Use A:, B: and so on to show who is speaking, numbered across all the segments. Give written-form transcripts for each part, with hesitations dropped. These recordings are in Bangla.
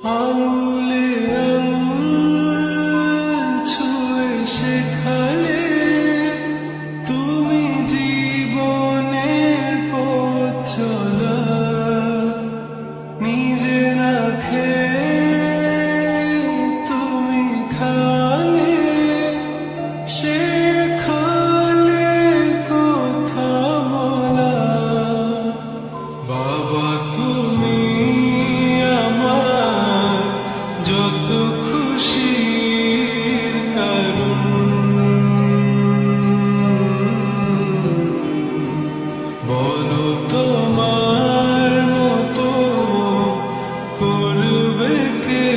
A: আঙুলে আঙুল ছুঁয়ে শেখালে তুমি জীবনের পথ চলা, নিজে না খেয়ে তুমি খালে, শেখালে কথা বলা। বাবা তুমি আমার যত খুশির কারণ, বলো তোমার মতো করবে কে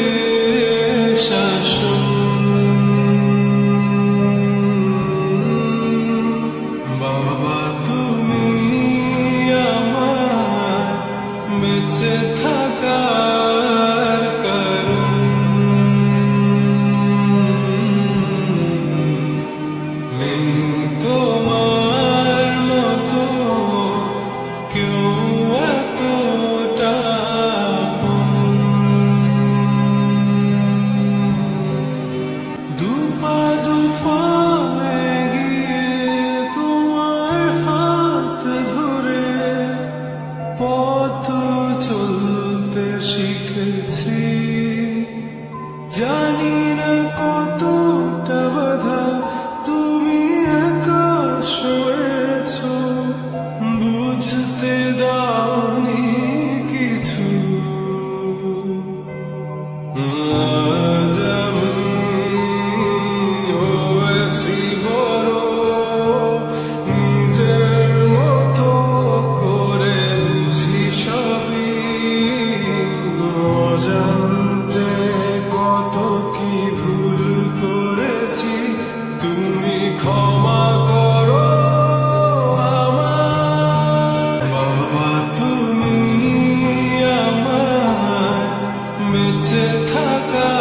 A: শাসন। বাবা তুমি আমার বেঁচে থাকার কারণ, নেই তোমার মতো কেউ এতটা আপন। দুপা দুপা এগিয়ে তোমার হাত ধরে পথ চলতে শিখেছি, জানি না কতটা বাধা তুমি একা সয়েছ, বুঝতে দাওনি কিছু। আজ আমি হয়েছি বড়, নিজের মতো করে বুঝি সবই, অজান্তে কত কি ভুল করেছি, তুমি ক্ষমা করো আমার। বাবা তুমি আমার বেঁচে থাকা